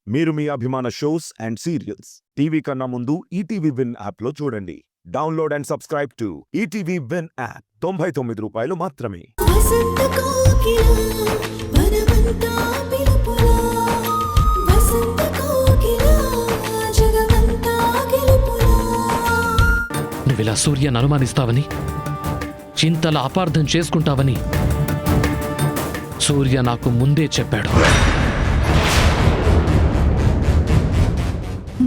మీరు మీ అభిమాన shows and serials TV కన్నా ముందు ఈటీవీ విన్ యాప్లో చూడండి. Download and subscribe to ETV win app. 99 రూపాయలు మాత్రమే. నువ్విలా సూర్యను అనుమానిస్తావని, చింతల అపార్థం చేసుకుంటావని సూర్య నాకు ముందే చెప్పాడు.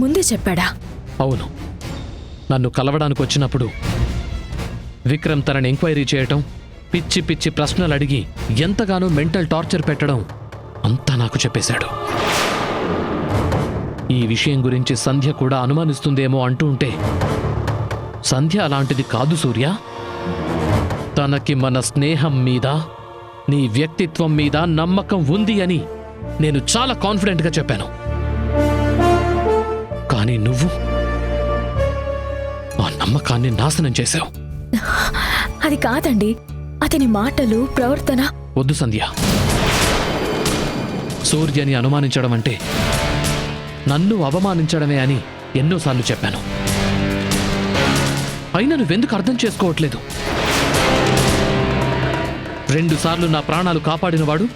ముందే చెప్పాడా? అవును. నన్ను కలవడానికి వచ్చినప్పుడు విక్రమ్ తనని ఎంక్వైరీ చేయటం, పిచ్చి పిచ్చి ప్రశ్నలు అడిగి ఎంతగానో మెంటల్ టార్చర్ పెట్టడం అంతా నాకు చెప్పేశాడు. ఈ విషయం గురించి సంధ్య కూడా అనుమానిస్తుందేమో అంటూ ఉంటే, సంధ్య అలాంటిది కాదు సూర్య. తనకి మన స్నేహం మీద, నీ వ్యక్తిత్వం మీద నమ్మకం ఉంది అని నేను చాలా కాన్ఫిడెంట్గా చెప్పాను. కానీ నువ్వు ఆ నమ్మకాన్ని నాశనం చేశావు. అది కాదండి, అతని మాటలు, ప్రవర్తన. వద్దు సంధ్య. సూర్యని అనుమానించడం అంటే నన్ను అవమానించడమే అని ఎన్నోసార్లు చెప్పాను. అయినా నువ్వెందుకు అర్థం చేసుకోవట్లేదు? 2 సార్లు నా ప్రాణాలు కాపాడినవాడు,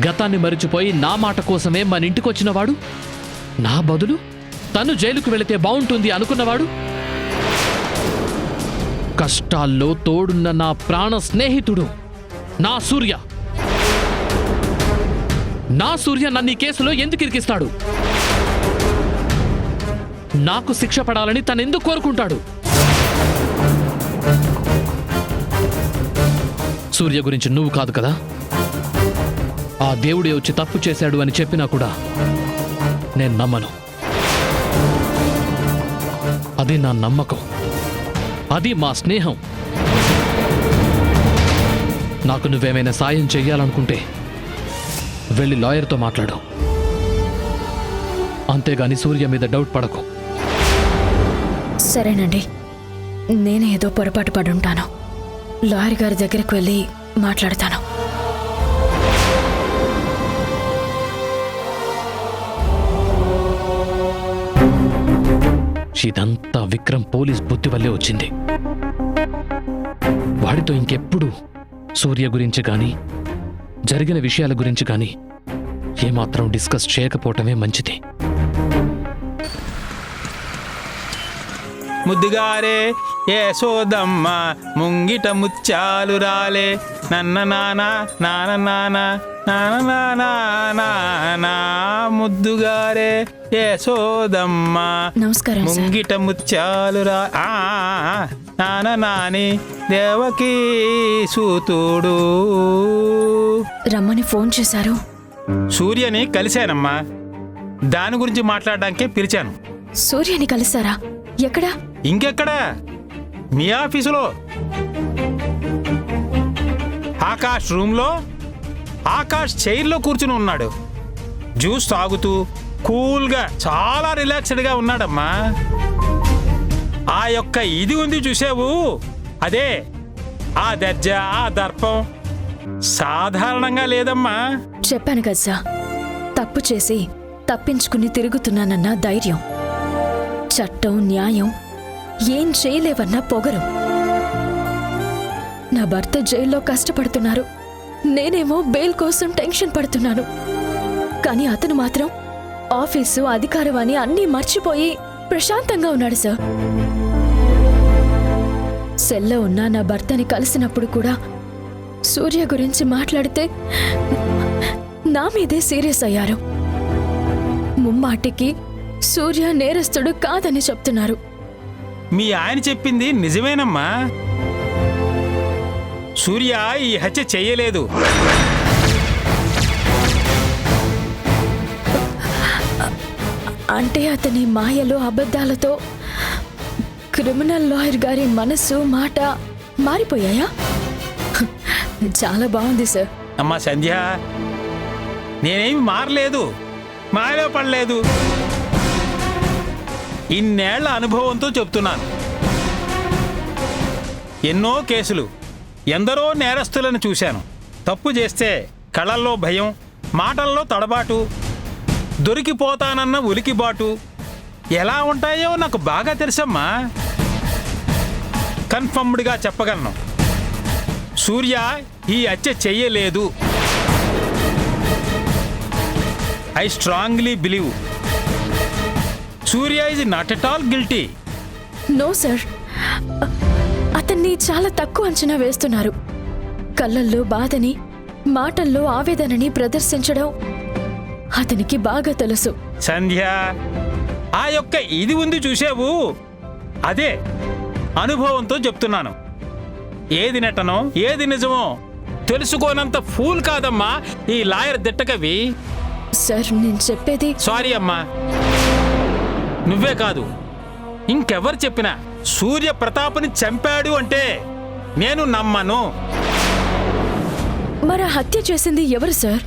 గతాన్ని మరిచిపోయి నా మాట కోసమే మన ఇంటికొచ్చినవాడు, నా బదులు తను జైలుకు వెళితే బావుంటుంది అనుకున్నవాడు, కష్టాల్లో తోడున్న నా ప్రాణ స్నేహితుడు నా సూర్య నన్ను ఈ కేసులో ఎందుకు ఇరికిస్తాడు? నాకు శిక్ష పడాలని తనెందుకు కోరుకుంటాడు? సూర్య గురించి నువ్వు కాదు కదా, ఆ దేవుడే వచ్చి తప్పు చేశాడు అని చెప్పినా కూడా నేను నమ్మను. అది నా నమ్మకం, అది మా స్నేహం. నాకు నువ్వేమైనా సాయం చెయ్యాలనుకుంటే వెళ్ళి లాయర్తో మాట్లాడు. అంతేగాని సూర్య మీద డౌట్ పడకు. సరేనండి, నేనే ఏదో పొరపాటు పడుంటాను. లాయర్ గారి దగ్గరికి వెళ్ళి మాట్లాడతాను. ఇదంతా విక్రమ్ పోలీస్ బుద్ధి వల్లే వచ్చింది. వాడితో ఇంకెప్పుడు సూర్య గురించి కానీ, జరిగిన విషయాల గురించి కానీ ఏమాత్రం డిస్కస్ చేయకపోవటమే మంచిది. ముద్దుగారే యశోదమ్మ ముంగిట ముత్యాలు రాలే, నన్న నానా నాన్న నాన్న నాన్న నాన్న నాన్న, ముద్దుగారే యశోదమ్మ నమస్కారం సార్. ముంగిట ముత్యాలు రా నాన్న నాని దేవకీ సూతుడు. రమ్మని ఫోన్ చేశారు. సూర్యని కలిశానమ్మా, దాని గురించి మాట్లాడడానికే పిలిచాను. సూర్యని కలిశారా? ఎక్కడా? ఇంకెక్కడా, మీ ఆఫీసులో. ఆకాష్ రూమ్లో, ఆకాష్ చైర్లో కూర్చుని ఉన్నాడు. జ్యూస్ తాగుతూ కూల్గా, చాలా రిలాక్స్డ్గా ఉన్నాడమ్మా. ఆ యొక్క ఇది ఉంది చూసావు, అదే ఆ దర్జా, ఆ దర్పం సాధారణంగా లేదమ్మా. చెప్పాను కదా సార్, తప్పు చేసి తప్పించుకుని తిరుగుతున్నానన్న ధైర్యం, చట్టం న్యాయం ఏం చేయలేవన్న పొగరు. నా భర్త జైల్లో కష్టపడుతున్నారు, నేనేమో బెయిల్ కోసం టెన్షన్ పడుతున్నాను. కానీ అతను మాత్రం ఆఫీసు, అధికారం అని అన్నీ మర్చిపోయి ప్రశాంతంగా ఉన్నాడు సార్. సెల్లో ఉన్న నా భర్తని కలిసినప్పుడు కూడా సూర్య గురించి మాట్లాడితే నా మీదే సీరియస్ అయ్యారు. ముమ్మాటికి సూర్య నేరస్తుడు కాదని చెప్తున్నారు. మీ ఆయన చెప్పింది నిజమేనమ్మా. సూర్య ఈ హత్య చెయ్యలేదు. అంటే అతని మాయలు, అబద్ధాలతో క్రిమినల్ లాయర్ గారి మనసు, మాట మారిపోయాయా? చాలా బాగుంది సార్. అమ్మా సంధ్య, నేనేమి మారలేదు, మాయలో పడలేదు. ఇన్నేళ్ల అనుభవంతో చెప్తున్నాను. ఎన్నో కేసులు, ఎందరో నేరస్తులను చూశాను. తప్పు చేస్తే కళ్ళల్లో భయం, మాటల్లో తడబాటు, దొరికిపోతానన్న ఉలికిబాటు ఎలా ఉంటాయో నాకు బాగా తెలుసమ్మా. కన్ఫర్మ్డ్గా చెప్పగలను, సూర్య ఈ హత్య చెయ్యలేదు. I strongly believe Surya is not at all guilty. No sir, అతన్ని చాలా తక్కువ అంచనా వేస్తున్నారు. కళ్ళల్లో బాధని, మాటల్లో ఆవేదనని ప్రదర్శించడం అతనికి బాగా తెలుసు. సంధ్య, ఆ యొక్క ఇది ఉంది చూసావు, అదే అనుభవంతో చెప్తున్నాను. ఏది నటనో ఏది నిజమో తెలుసుకోనంత ఫూల్ కాదమ్మా ఈ లాయర్ దిట్టకవి. సార్, నేను చెప్పేది సారీ అమ్మా, నువ్వే కాదు ఇంకెవరు చెప్పినా సూర్య ప్రతాప్ని చంపాడు అంటే నేను నమ్మను. మరి ఆ హత్య చేసింది ఎవరు సార్?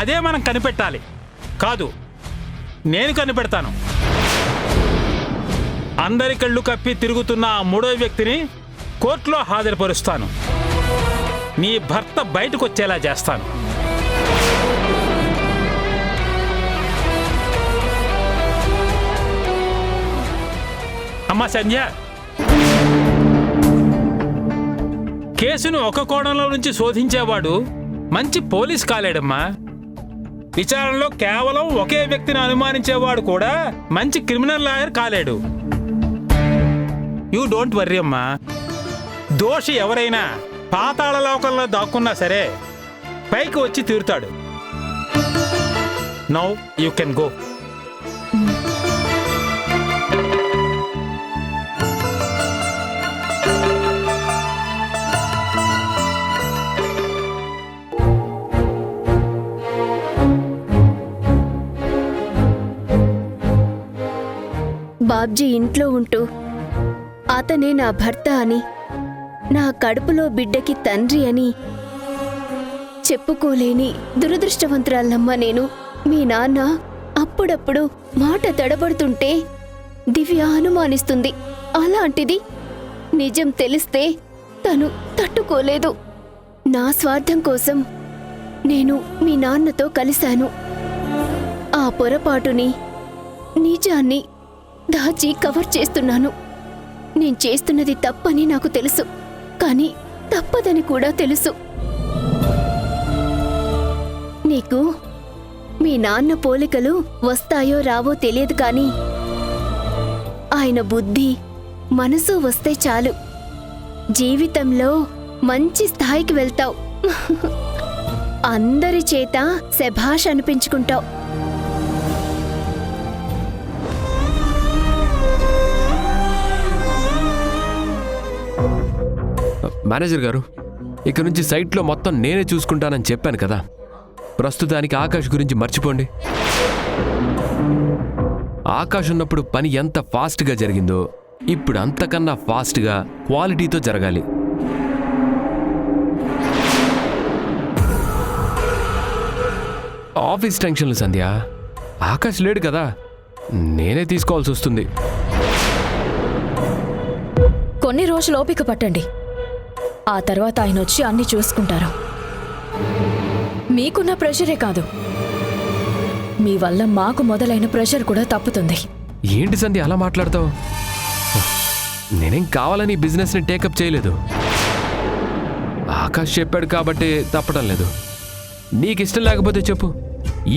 అదే మనం కనిపెట్టాలి. కాదు, నేను కనిపెడతాను. అందరి కళ్ళు కప్పి తిరుగుతున్న ఆ మూడో వ్యక్తిని కోర్టులో హాజరుపరుస్తాను. నీ భర్త బయటకు వచ్చేలా చేస్తాను. అమ్మా సంధ్య, కేసును ఒక కోణంలో నుంచి శోధించేవాడు మంచి పోలీస్ కాలేడమ్మా. విచారణలో కేవలం ఒకే వ్యక్తిని అనుమానించేవాడు కూడా మంచి క్రిమినల్ లాయర్ కాలేడు. యూ డోంట్ వర్రీ అమ్మా. దోషి ఎవరైనా పాతాళ లోకంలో దాక్కున్నా సరే పైకి వచ్చి తీరుతాడు. Now you can go. Babji ఇంట్లో ఉంటూ అతనే నా భర్త అని, నా కడుపులో బిడ్డకి తండ్రి అని చెప్పుకోలేని దురదృష్టవంతురాలమ్మ నేను. మీ నాన్న అప్పుడప్పుడు మాట తడబడుతుంటే దివ్య అనుమానిస్తుంది. అలాంటిది నిజం తెలిస్తే తను తట్టుకోలేదు. నా స్వార్థం కోసం నేను మీ నాన్నతో కలిశాను. ఆ పొరపాటుని, నిజాన్ని దాచి కవర్ చేస్తున్నాను. నేను చేస్తున్నది తప్పని నాకు తెలుసు, కానీ తప్పదని కూడా తెలుసు. నీకు మీ నాన్న పోలికలు వస్తాయో రావో తెలియదు, కానీ ఆయన బుద్ధి, మనసు వస్తే చాలు జీవితంలో మంచి స్థాయికి వెళ్తావు. అందరి చేత శభాష్ అనిపించుకుంటావు. మేనేజర్ గారు, ఇక నుంచి సైట్లో మొత్తం నేనే చూసుకుంటానని చెప్పాను కదా. ప్రస్తుతానికి ఆకాష్ గురించి మర్చిపోండి. ఆకాష్ ఉన్నప్పుడు పని ఎంత ఫాస్ట్గా జరిగిందో ఇప్పుడు అంతకన్నా ఫాస్ట్గా క్వాలిటీతో జరగాలి. ఆఫీస్ టెన్షన్లు సంధ్య, ఆకాష్ లేడు కదా, నేనే తీసుకోవాల్సి వస్తుంది. కొన్ని రోజులు ఓపిక పట్టండి. ఆ తర్వాత ఆయన వచ్చి అన్ని చూసుకుంటారు. మీకున్న ప్రెషరే కాదు, మీ వల్ల మాకు మొదలైన ప్రెషర్ కూడా తప్పుతుంది. ఏంటి సంధ్య అలా మాట్లాడతావు? నేనేం కావాలని బిజినెస్ని టేకప్ చేయలేదు. ఆకాష్ చెప్పాడు కాబట్టి తప్పడం లేదు. నీకు ఇష్టం లేకపోతే చెప్పు,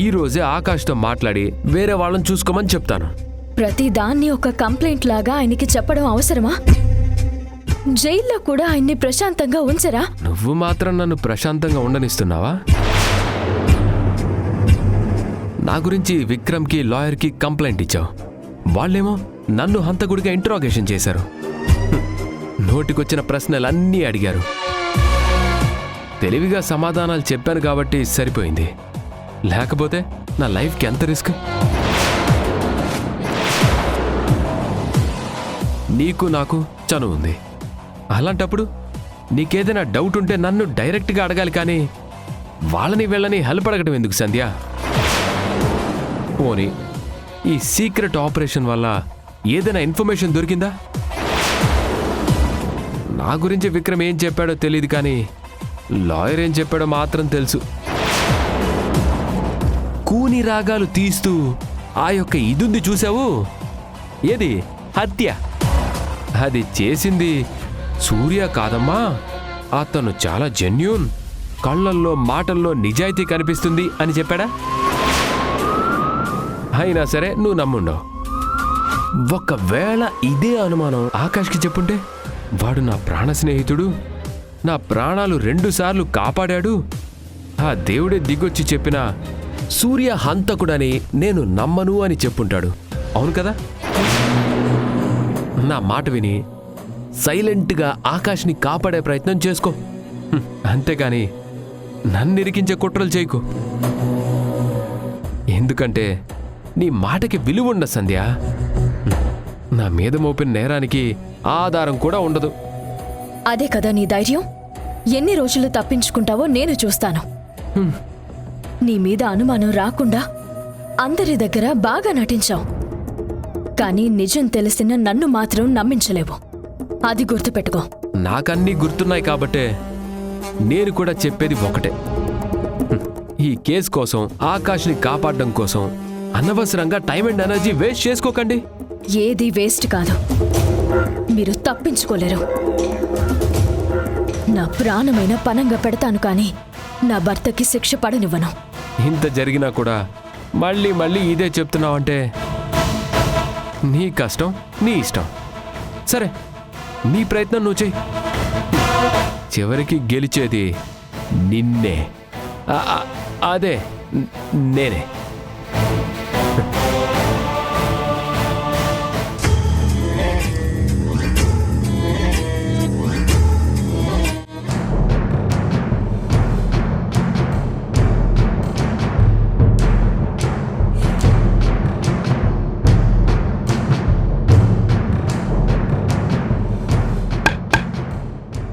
ఈ రోజే ఆకాష్తో మాట్లాడి వేరే వాళ్ళని చూసుకోమని చెప్తాను. ప్రతి దాన్ని ఒక కంప్లైంట్ లాగా ఆయనకి చెప్పడం అవసరమా? జైల్లో కూడా ఆయన్ని ప్రశాంతంగా ఉంచరా? నువ్వు మాత్రం నన్ను ప్రశాంతంగా ఉండనిస్తున్నావా? నా గురించి విక్రమ్కి, లాయర్కి కంప్లైంట్ ఇచ్చావు. వాళ్ళేమో నన్ను హంతకుడిగా ఇంట్రాగేషన్ చేశారు. నోటికొచ్చిన ప్రశ్నలన్నీ అడిగారు. తెలివిగా సమాధానాలు చెప్పాను కాబట్టి సరిపోయింది. లేకపోతే నా లైఫ్కి ఎంత రిస్క్. నీకు నాకు చనువు ఉంది. అలాంటప్పుడు నీకేదైనా డౌట్ ఉంటే నన్ను డైరెక్ట్గా అడగాలి, కానీ వాళ్ళని వీళ్ళని హెల్ప్ అడగడం ఎందుకు సంధ్య? పోనీ ఈ సీక్రెట్ ఆపరేషన్ వల్ల ఏదైనా ఇన్ఫర్మేషన్ దొరికిందా? నా గురించి విక్రమ్ ఏం చెప్పాడో తెలియదు, కానీ లాయర్ ఏం చెప్పాడో మాత్రం తెలుసు. కూని రాగాలు తీస్తూ ఆ యొక్క ఇదుంది చూసావు, ఏది హత్య, అది చేసింది సూర్య కాదమ్మా. అతను చాలా జెన్యూన్, కళ్ళల్లో మాటల్లో నిజాయితీ కనిపిస్తుంది అని చెప్పాడా? అయినా సరే నువ్వు నమ్ముండవు. ఒకవేళ ఇదే అనుమానం ఆకాష్కి చెప్పుంటే, వాడు నా ప్రాణ స్నేహితుడు, నా ప్రాణాలు 2 సార్లు కాపాడాడు, ఆ దేవుడే దిగొచ్చి చెప్పినా సూర్య హంతకుడని నేను నమ్మను అని చెప్పుంటాడు. అవును కదా? నా మాట విని సైలెంట్గా ఆకాష్ని కాపాడే ప్రయత్నం చేసుకో. అంతేగాని నన్ను ఇరికించే కుట్రలు చేయకు. ఎందుకంటే నీ మాటకి విలువ ఉండ సంధ్య. నా మీద మోపిన నేరానికి ఆధారం కూడా ఉండదు. అదే కదా నీ ధైర్యం? ఎన్ని రోజులు తప్పించుకుంటావో నేను చూస్తాను. నీ మీద అనుమానం రాకుండా అందరి దగ్గర బాగా నటించావు, కానీ నిజం తెలిసిన నన్ను మాత్రం నమ్మించలేవు. అది గుర్తుపెట్టుకో. నాకన్నీ గుర్తున్నాయి కాబట్టే నేను కూడా చెప్పేది ఒకటే. ఈ కేసు కోసం, ఆకాష్ని కాపాడడం కోసం అనవసరంగా టైం అండ్ ఎనర్జీ వేస్ట్ చేసుకోకండి. ఏది వేస్ట్ కాదు. మీరు తప్పించుకోలేరు. నా ప్రాణమైన పనంగా పెడతాను, కానీ నా భర్తకి శిక్ష పడనివ్వను. ఇంత జరిగినా కూడా మళ్ళీ మళ్ళీ ఇదే చెప్తున్నావంటే నీ కష్టం, నీ ఇష్టం. సరే, నీ ప్రయత్నం నువ్వు చెయ్యి. చివరికి గెలిచేది నిన్నే. అదే నేనే.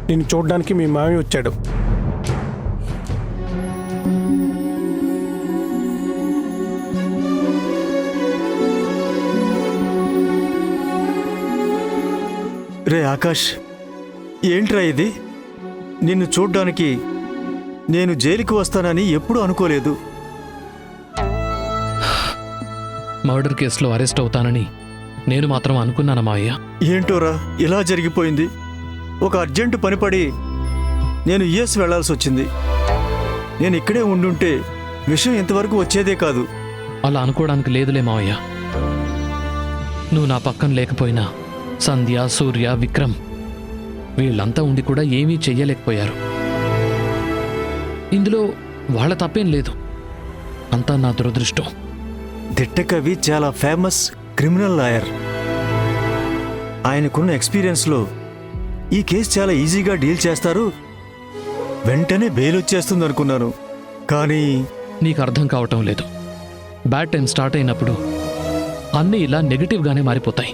నిన్ను చూడడానికి మీ మామయ్య వచ్చాడు. రే ఆకాష్, ఏంట్రా ఇది? నిన్ను చూడ్డానికి నేను జైలుకి వస్తానని ఎప్పుడూ అనుకోలేదు. మర్డర్ కేసులో అరెస్ట్ అవుతానని నేను మాత్రం అనుకున్నాను మావయ్య. ఏంటోరా ఇలా జరిగిపోయింది. ఒక అర్జెంటు పనిపడి నేను యుఎస్ వెళ్లాల్సి వచ్చింది. నేను ఇక్కడే ఉండుంటే విషయం ఇంతవరకు వచ్చేదే కాదు. అలా అనుకోవడానికి లేదులే మావయ్య. నువ్వు నా పక్కన లేకపోయినా సంధ్య, సూర్య, విక్రమ్ వీళ్ళంతా ఉండి కూడా ఏమీ చెయ్యలేకపోయారు. ఇందులో వాళ్ళ తప్పేం లేదు. అంతా నా దురదృష్టం. దిట్టకవి చాలా ఫేమస్ క్రిమినల్ లాయర్. ఆయనకున్న ఎక్స్పీరియన్స్లో ఈ కేసు చాలా ఈజీగా డీల్ చేస్తారు, వెంటనే బెయిల్ వచ్చేస్తుంది అనుకున్నాను. కానీ నీకు అర్థం కావటం లేదు. బ్యాడ్ టైం స్టార్ట్ అయినప్పుడు అన్నీ ఇలా నెగిటివ్గానే మారిపోతాయి.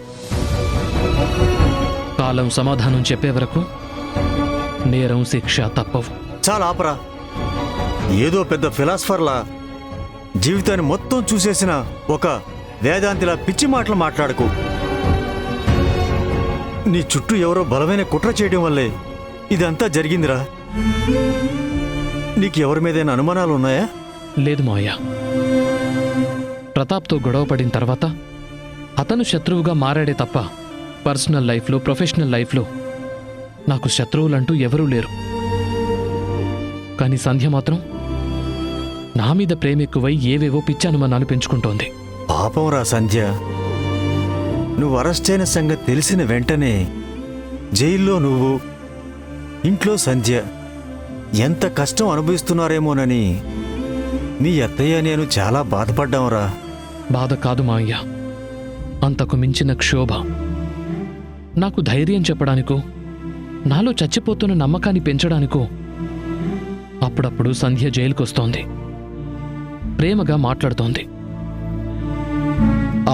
కాలం సమాధానం చెప్పే వరకు నేరం, శిక్ష తప్పవు. చాలా ఆపరా. ఏదో పెద్ద ఫిలాసఫర్లా జీవితాన్ని మొత్తం చూసేసిన ఒక వేదాంతిలా పిచ్చి మాటలు మాట్లాడకు. నీ చుట్టూ ఎవరో బలమైన కుట్ర చేయడం వల్లే ఇదంతా జరిగిందిరా. నీకు ఎవరి మీదైనా అనుమానాలు ఉన్నాయా? లేదు మావయ్య. ప్రతాప్తో గొడవ పడిన తర్వాత అతను శత్రువుగా మారాడే తప్ప పర్సనల్ లైఫ్లో, ప్రొఫెషనల్ లైఫ్లో నాకు శత్రువులంటూ ఎవరూ లేరు. కానీ సంధ్య మాత్రం నా మీద ప్రేమ ఎక్కువై ఏవేవో పిచ్చి అనుమానాలు పెంచుకుంటోంది. పాపం రా సంధ్య. నువ్వు అరెస్ట్ అయిన సంగతి తెలిసిన వెంటనే జైల్లో నువ్వు, ఇంట్లో సంధ్య ఎంత కష్టం అనుభవిస్తున్నారేమోనని మీ అత్తయ్య నేను చాలా బాధపడ్డాంరా. బాధ కాదు మావయ్య, అంతకు మించిన క్షోభ. నాకు ధైర్యం చెప్పడానికో, నాలో చచ్చిపోతున్న నమ్మకాన్ని పెంచడానికో అప్పుడప్పుడు సంధ్య జైలుకొస్తోంది, ప్రేమగా మాట్లాడుతోంది.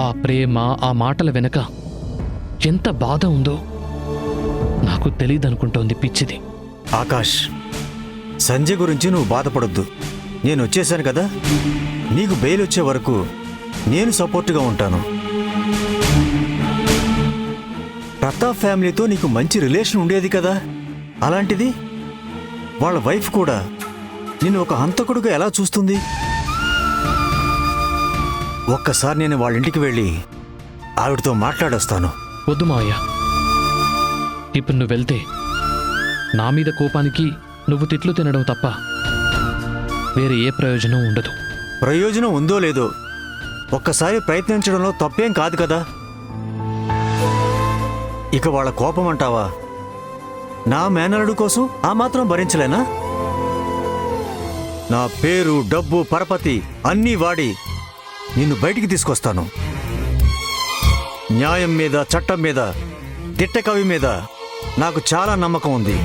ఆ ప్రేమ, ఆ మాటల వెనక ఎంత బాధ ఉందో నాకు తెలీదనుకుంటోంది పిచ్చిది. ఆకాష్, సంజయ్ గురించి నువ్వు బాధపడొద్దు. నేను వచ్చేశాను కదా, నీకు బెయిల్ వచ్చే వరకు నేను సపోర్టుగా ఉంటాను. ప్రతాప్ ఫ్యామిలీతో నీకు మంచి రిలేషన్ ఉండేది కదా, అలాంటిది వాళ్ళ వైఫ్ కూడా నిన్ను ఒక హంతకుడుగా ఎలా చూస్తుంది? ఒక్కసారి నేను వాళ్ళ ఇంటికి వెళ్ళి ఆవిడతో మాట్లాడొస్తాను. వద్దు మావయ్య. ఇప్పుడు నువ్వు వెళ్తే నా మీద కోపానికి నువ్వు తిట్లు తినడం తప్ప వేరే ఏ ప్రయోజనం ఉండదు. ప్రయోజనం ఉందో లేదో ఒక్కసారి ప్రయత్నించడంలో తప్పేం కాదు కదా. ఇక వాళ్ళ కోపం అంటావా? నా మేనలుడు కోసం ఆ మాత్రం భరించలేనా? నా పేరు, డబ్బు, పరపతి అన్నీ వాడి నిన్ను బయటికి తీసుకొస్తాను. న్యాయం మీద, చట్టం మీద, దిట్టకవి మీద నాకు చాలా నమ్మకం ఉంది.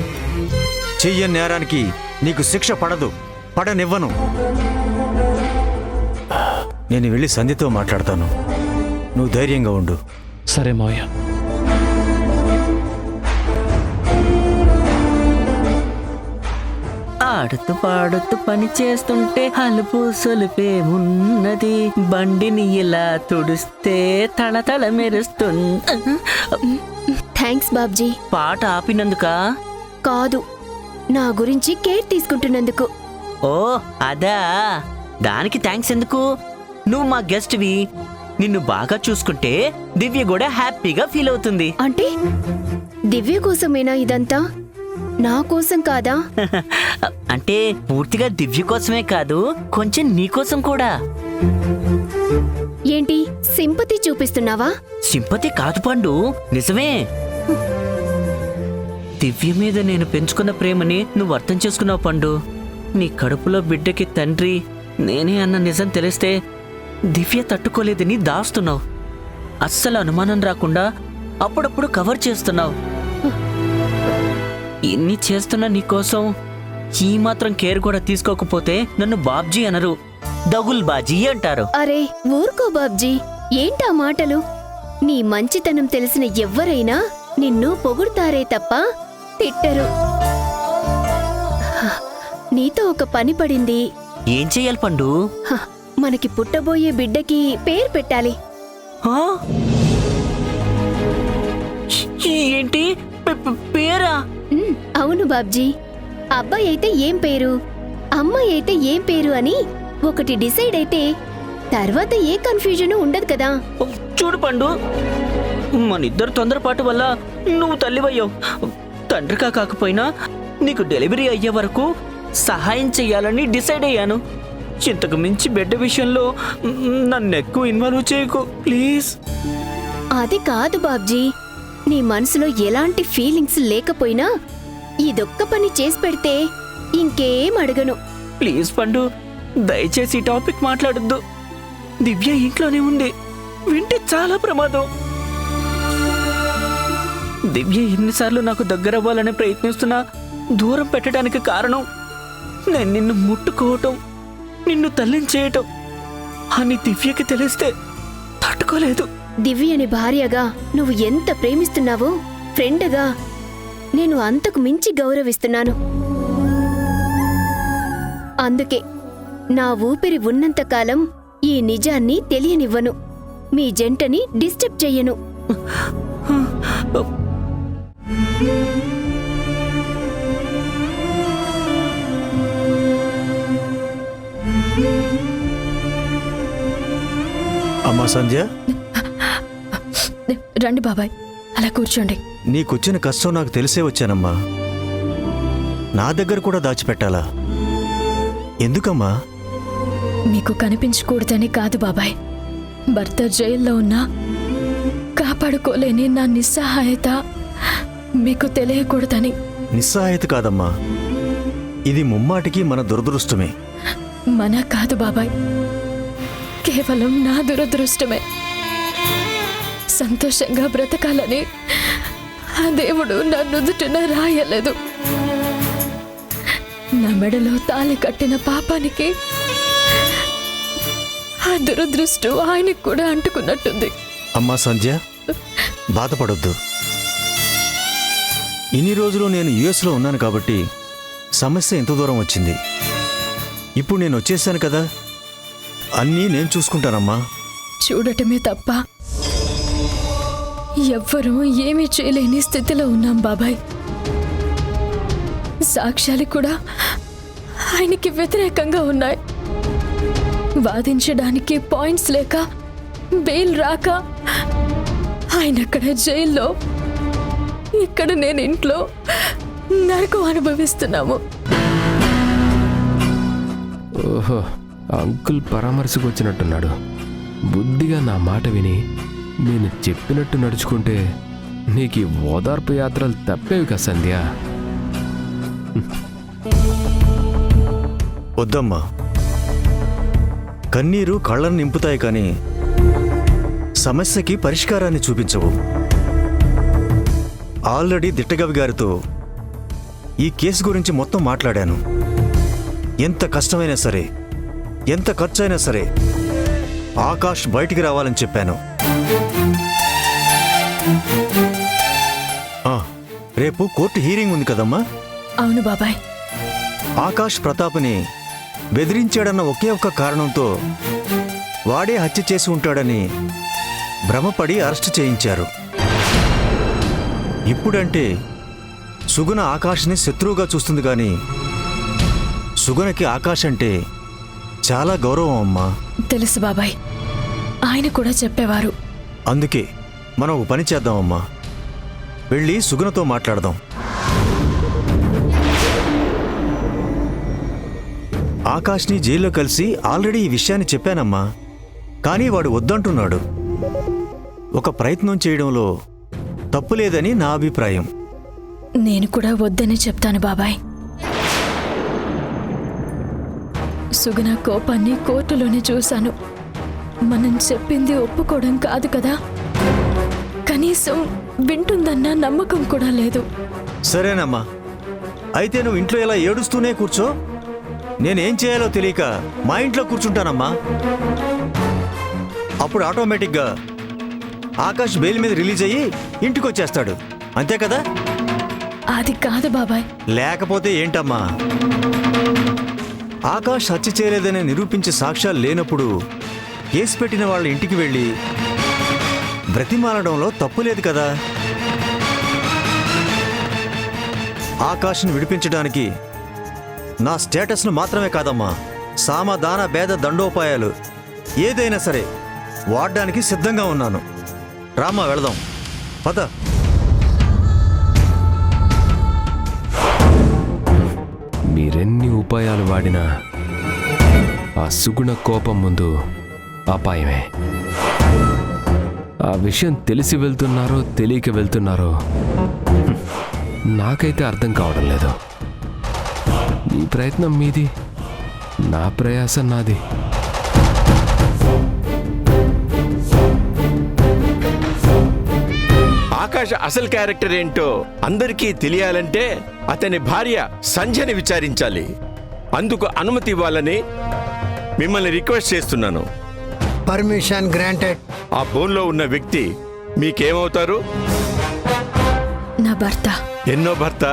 చెయ్యని నేరానికి నీకు శిక్ష పడదు, పడనివ్వను. నేను వెళ్ళి సంధ్యతో మాట్లాడతాను. నువ్వు ధైర్యంగా ఉండు. సరే మావయ్య. ఆడుతూ పాడుతూ పని చేస్తుంటే అలుపు సొలుపేమున్నది, బండిని ఇలా తుడిస్తే తళతళ మెరుస్తుంది. థ్యాంక్స్ బాబ్జీ. పాట ఆపినందుక? కాదు, నా గురించి కేర్ తీసుకుంటున్నందుకు. ఓ అదా, దానికి థ్యాంక్స్ ఎందుకు? నువ్వు మా గెస్ట్వి, నిన్ను బాగా చూసుకుంటే దివ్య కూడా హ్యాపీగా ఫీల్ అవుతుంది. అంటే దివ్య కోసమేనా ఇదంతా? నా కోసం కాదా? అంటే పూర్తిగా దివ్య కోసమే కాదు, కొంచెం నీ కోసం కూడా. ఏంటి సింపతి చూపిస్తున్నావా? సింపతి కాదు పండు, నిజమే. దివ్య మీద నేను పెంచుకున్న ప్రేమని నువ్వు అర్థం చేసుకున్నావు పండు. నీ కడుపులో బిడ్డకి తండ్రి నేనే అన్న నిజం తెలిస్తే దివ్య తట్టుకోలేదని దాస్తున్నావు. అస్సలు అనుమానం రాకుండా అప్పుడప్పుడు కవర్ చేస్తున్నావు. ఇన్ని చేస్తున్నా నీకోసం ఈ మాత్రం కేర్ కూడా తీసుకోకపోతే నన్ను బాబ్జీ అనరు, దగుల్ బాజీ అంటారు. అరే ఊరుకో బాబ్జీ, ఏంటా మాటలు? నీ మంచితనం తెలిసిన ఎవ్వరైనా నిన్ను పొగుడుతారే తప్ప తిట్టరు. నీతో ఒక పని పడింది. ఏం చెయ్యాలి పండు? హ, మనకి పుట్టబోయే బిడ్డకి పేరు పెట్టాలి. ఆ? ఏంటి పేరా? అవును బాబ్జీ. అబ్బాయి అయితే ఏం పేరు, అమ్మాయి అయితే ఏం పేరు అని ఒకటి డిసైడ్ అయితే తర్వాత ఏ కన్ఫ్యూజన్ ఉండదు కదా. చూడు పండు, మనిద్దరు తొందరపాటు వల్ల నువ్వు తల్లివయ్యావు. తండ్రిగా కాకపోయినా నీకు డెలివరీ అయ్యే వరకు సహాయం చెయ్యాలని డిసైడ్ అయ్యాను. ఇంతకు మించి బిడ్డ విషయంలో నన్ను ఎక్కువ ఇన్వాల్వ్ చేయకు ప్లీజ్. అది కాదు బాబ్జీ, నీ మనసులో ఎలాంటి ఫీలింగ్స్ లేకపోయినా ఇదొక్క పని చేసి పెడితే ఇంకేం అడగను. ప్లీజ్ పండు, దయచేసి ఈ టాపిక్ మాట్లాడొద్దు. దివ్య ఇంట్లోనే ఉంది, వింటే చాలా ప్రమాదం. దివ్య ఎన్నిసార్లు నాకు దగ్గరవ్వాలని ప్రయత్నిస్తున్నా దూరం పెట్టడానికి కారణం నేను నిన్ను ముట్టుకోవటం, నిన్ను తల్లించేయటం అని దివ్యకి తెలిస్తే తట్టుకోలేదు. దివ్యని భార్యగా నువ్వు ఎంత ప్రేమిస్తున్నావో ఫ్రెండ్గా నేను అంతకు మించి గౌరవిస్తున్నాను. అందుకే నా ఊపిరి ఉన్నంతకాలం ఈ నిజాన్ని తెలియనివ్వను. మీ జంటని డిస్టర్బ్ చెయ్యను. అమ్మా సంధ్య, రండి బాబాయ్, అలా కూర్చోండి. నీకొచ్చిన కష్టం నాకు తెలిసే వచ్చానమ్మా. నా దగ్గర కూడా దాచిపెట్టాలా? ఎందుకమ్మా? మీకు కనిపించకూడదని కాదు బాబాయ్, భర్త జైల్లో ఉన్నా కాపాడుకోలేని నా నిస్సహాయత మీకు తెలియకూడదని. నిస్సహాయత కాదమ్మా, ఇది ముమ్మాటికి మన దురదృష్టమే. మన కాదు బాబాయ్, కేవలం నా దురదృష్టమే. సంతోషంగా బ్రతకాలని ఆ దేవుడు నా నుదుటిన రాయలేదు. నా మెడలో తాళి కట్టిన పాపానికి ఆ దురదృష్టం ఆయనకు కూడా అంటుకున్నట్టుంది. అమ్మా సంధ్య, బాధపడొద్దు. ఇన్ని రోజులు నేను యుఎస్లో ఉన్నాను కాబట్టి సమస్య ఎంత దూరం వచ్చింది. ఇప్పుడు నేను వచ్చేసాను కదా, అన్నీ నేను చూసుకుంటానమ్మా. చూడటమే తప్ప ఎవ్వరూ ఏమీ చేయలేని స్థితిలో ఉన్నాం బాబాయ్. సాక్ష్యాలు కూడా ఆయనకి వ్యతిరేకంగా ఉన్నాయి. వాదించడానికి పాయింట్స్ లేక బెయిల్ రాక ఆయన అక్కడ జైల్లో, ఇక్కడ నేను ఇంట్లో నరకం అనుభవిస్తున్నాము. ఓహో, అంకుల్ పరామర్శకు వచ్చినట్టున్నాడు. బుద్ధిగా నా మాట విని నేను చెప్పినట్టు నడుచుకుంటే నీకు ఈ ఓదార్పు యాత్రలు తప్పేవి కదా సంధ్య. వద్దమ్మా, కన్నీరు కళ్ళను నింపుతాయి కానీ సమస్యకి పరిష్కారాన్ని చూపించవు. ఆల్రెడీ దిట్టగవి గారితో ఈ కేసు గురించి మొత్తం మాట్లాడాను. ఎంత కష్టమైనా సరే, ఎంత ఖర్చైనా సరే ఆకాష్ బయటికి రావాలని చెప్పాను. రేపు కోర్టు హీరింగ్ ఉంది కదమ్మా? అవును బాబాయ్. ఆకాష్ ప్రతాప్ని బెదిరించాడన్న ఒకే ఒక్క కారణంతో వాడే హత్య చేసి ఉంటాడని భ్రమపడి అరెస్టు చేయించారు. ఇప్పుడంటే సుగుణ ఆకాష్ని శత్రువుగా చూస్తుంది కానీ సుగుణకి ఆకాష్ అంటే చాలా గౌరవం అమ్మా. తెలుసు బాబాయ్, ఆయన కూడా చెప్పేవారు. అందుకే మనం ఒక పని చేద్దామమ్మా, వెళ్ళి సుగుణతో మాట్లాడదాం. ఆకాష్ని జైల్లో కలిసి ఆల్రెడీ ఈ విషయాన్ని చెప్పానమ్మా, కానీ వాడు వద్దంటున్నాడు. ఒక ప్రయత్నం చేయడంలో తప్పు లేదని నా అభిప్రాయం. నేను కూడా వద్దని చెప్తాను బాబాయ్. సుగుణ కోపాన్ని కోర్టులోనే చూశాను. మనం చెప్పింది ఒప్పుకోవడం కాదు కదా, కనీసం వింటుందన్న నమ్మకం కూడా లేదు. సరేనమ్మా, అయితే నువ్వు ఇంట్లో ఇలా ఏడుస్తూనే కూర్చో. నేనేం చేయాలో తెలియక మా ఇంట్లో కూర్చుంటానమ్మా. అప్పుడు ఆటోమేటిక్గా ఆకాష్ బెయిల్ మీద రిలీజ్ అయ్యి ఇంటికి వచ్చేస్తాడు, అంతే కదా? అది కాదు బాబాయ్. లేకపోతే ఏంటమ్మా? ఆకాష్ హత్య చేయలేదని నిరూపించే సాక్ష్యాలు లేనప్పుడు కేసు పెట్టిన వాళ్ళ ఇంటికి వెళ్ళి బ్రతిమాలడంలో తప్పు లేదు కదా. ఆకాష్ను విడిపించడానికి నా స్టేటస్ను మాత్రమే కాదమ్మా, సామదాన భేద దండోపాయాలు ఏదైనా సరే వాడడానికి సిద్ధంగా ఉన్నాను. రామ్మా, వెళదాం, పద. మీరెన్ని ఉపాయాలు వాడినా ఆ సుగుణ కోపం ముందు అపాయమే. ఆ విషయం తెలిసి వెళ్తున్నారో తెలియక వెళ్తున్నారో నాకైతే అర్థం కావడం లేదు. మీ ప్రయత్నం మీది, నా ప్రయాసం నాది. ఆకాష్ అసలు క్యారెక్టర్ ఏంటో అందరికీ తెలియాలంటే అతని భార్య సంధ్యని విచారించాలి. అందుకు అనుమతి ఇవ్వాలని మిమ్మల్ని రిక్వెస్ట్ చేస్తున్నాను. Permission granted. ఆ ఫోన్లో ఉన్న వ్యక్తి మీకేమవుతారు? నా భర్త. ఎన్నో భర్త?